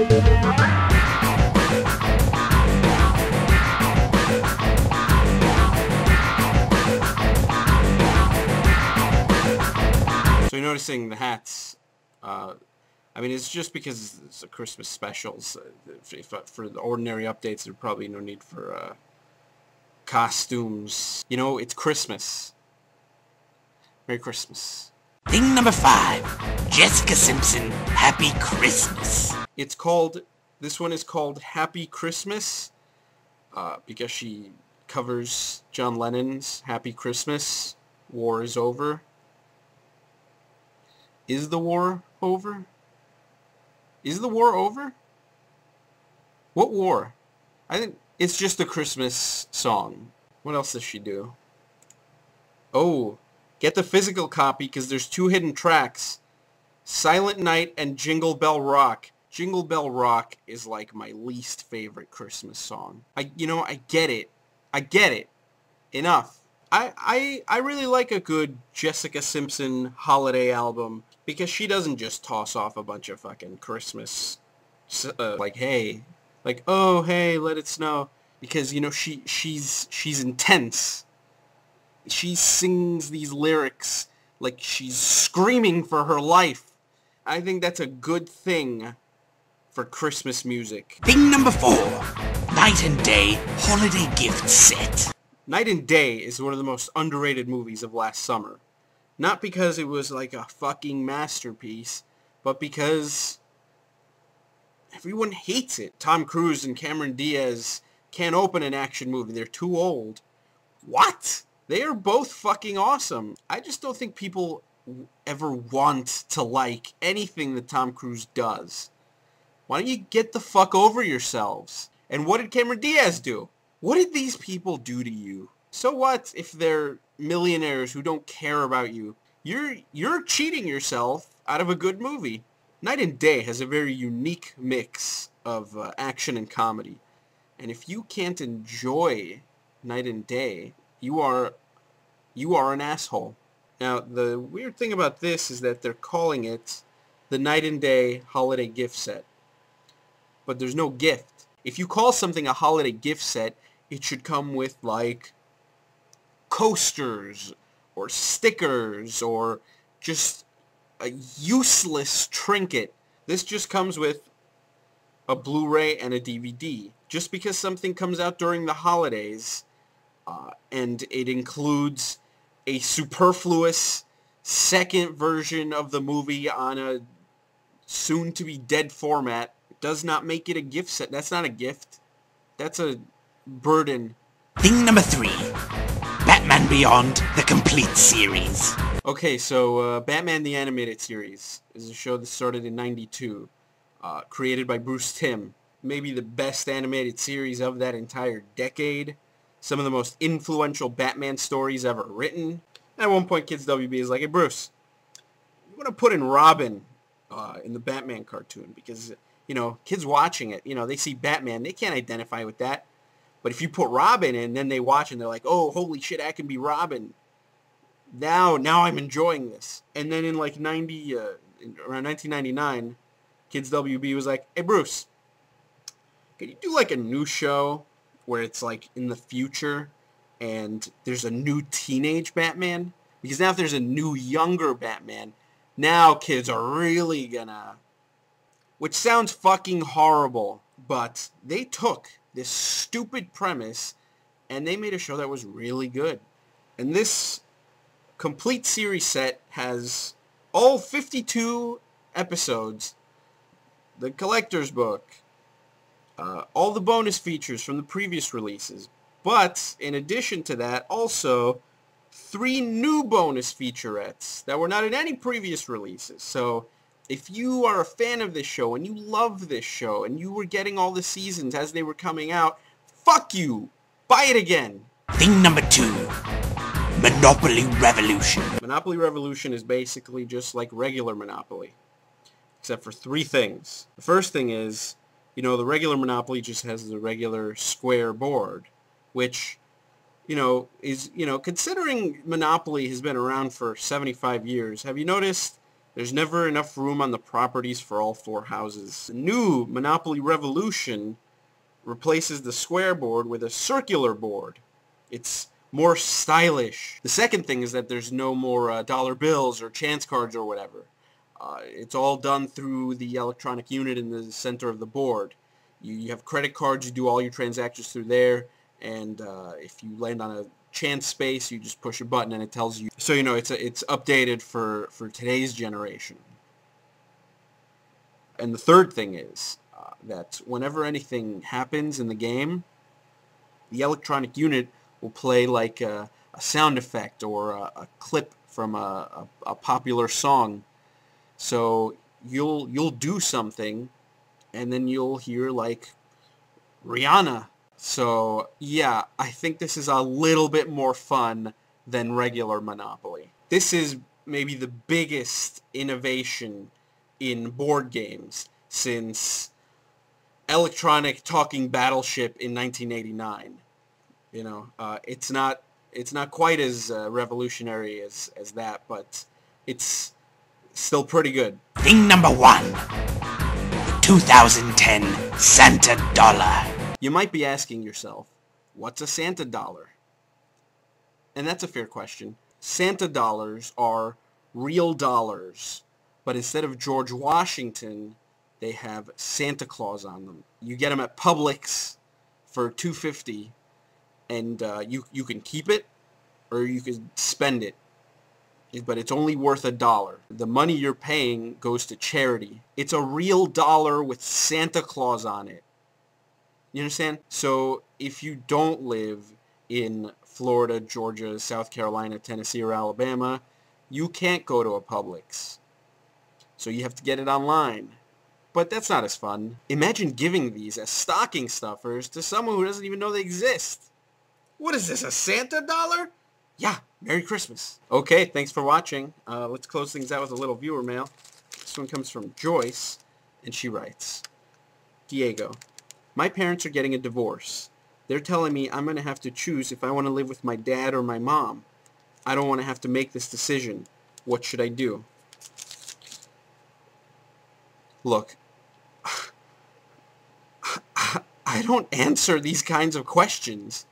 So you're noticing the hats. I mean, it's just because it's a Christmas specials. For the ordinary updates, there's probably no need for costumes. You know, it's Christmas. Merry Christmas. Thing number 5. Jessica Simpson, Happy Christmas. It's called, this one is called Happy Christmas, because she covers John Lennon's Happy Christmas. War is over. Is the war over? Is the war over? What war? I think it's just a Christmas song. What else does she do? Oh, get the physical copy because there's 2 hidden tracks. Silent Night and Jingle Bell Rock. Jingle Bell Rock is like my least favorite Christmas song. I get it. I get it. Enough. I really like a good Jessica Simpson holiday album because she doesn't just toss off a bunch of fucking Christmas, like, hey, like, oh, hey, let it snow. Because, you know, she's intense. She sings these lyrics like she's screaming for her life. I think that's a good thing for Christmas music. Thing number 4. Night and Day Holiday Gift Set. Night and Day is one of the most underrated movies of last summer. Not because it was like a fucking masterpiece, but because everyone hates it. Tom Cruise and Cameron Diaz can't open an action movie. They're too old. What? They are both fucking awesome. I just don't think people ever want to like anything that Tom Cruise does. Why don't you get the fuck over yourselves? And what did Cameron Diaz do? What did these people do to you? So what if they're millionaires who don't care about you? You're cheating yourself out of a good movie. Night and Day has a very unique mix of action and comedy. And if you can't enjoy Night and Day, you are an asshole. Now, the weird thing about this is that they're calling it the Night and Day Holiday Gift Set. But there's no gift. If you call something a holiday gift set, it should come with, like, coasters or stickers or just a useless trinket. This just comes with a Blu-ray and a DVD. Just because something comes out during the holidays and it includes a superfluous second version of the movie on a soon-to-be-dead format does not make it a gift set. That's not a gift. That's a burden. Thing number 3. Batman Beyond, the complete series. Okay, so Batman the Animated Series is a show that started in '92, created by Bruce Timm. Maybe the best animated series of that entire decade. Some of the most influential Batman stories ever written. At one point, Kids WB is like, hey, Bruce, you want to put in Robin in the Batman cartoon? Because, you know, kids watching it, you know, they see Batman, they can't identify with that. But if you put Robin in, then they watch and they're like, oh, holy shit, I can be Robin. Now I'm enjoying this. And then in like around 1999, Kids WB was like, hey, Bruce, can you do like a new show where it's like in the future and there's a new teenage Batman? Because now if there's a new younger Batman, now kids are really gonna... Which sounds fucking horrible, but they took this stupid premise and they made a show that was really good. And this complete series set has all 52 episodes, the collector's book, all the bonus features from the previous releases. But in addition to that, also 3 new bonus featurettes that were not in any previous releases. So if you are a fan of this show and you love this show and you were getting all the seasons as they were coming out, fuck you! Buy it again! Thing number 2. Monopoly Revolution. Monopoly Revolution is basically just like regular Monopoly, except for 3 things. The first thing is, you know, the regular Monopoly just has the regular square board, which, you know, is, you know, considering Monopoly has been around for 75 years, have you noticed There's never enough room on the properties for all 4 houses. The new Monopoly Revolution replaces the square board with a circular board. It's more stylish. The second thing is that there's no more dollar bills or chance cards or whatever. It's all done through the electronic unit in the center of the board. You have credit cards, you do all your transactions through there, and if you land on a chance space, you just push a button and it tells you. So you know it's updated for today's generation. And the third thing is that whenever anything happens in the game, the electronic unit will play like a sound effect or a clip from a popular song. So you'll do something, and then you'll hear like Rihanna. So yeah, I think this is a little bit more fun than regular Monopoly. This is maybe the biggest innovation in board games since Electronic Talking Battleship in 1989. You know, it's not quite as revolutionary as that, but it's still pretty good. Thing number 1. The 2010 Santa Dollar. You might be asking yourself, what's a Santa dollar? And that's a fair question. Santa dollars are real dollars, but instead of George Washington, they have Santa Claus on them. You get them at Publix for $2.50, and you can keep it or you can spend it, but it's only worth $1. The money you're paying goes to charity. It's a real dollar with Santa Claus on it. You understand? So if you don't live in Florida, Georgia, South Carolina, Tennessee, or Alabama, you can't go to a Publix. So you have to get it online. But that's not as fun. Imagine giving these as stocking stuffers to someone who doesn't even know they exist. What is this, a Santa dollar? Yeah, Merry Christmas. Okay, thanks for watching. Let's close things out with a little viewer mail. This one comes from Joyce, and she writes, Diego, my parents are getting a divorce. They're telling me I'm going to have to choose if I want to live with my dad or my mom. I don't want to have to make this decision. What should I do? Look, I don't answer these kinds of questions.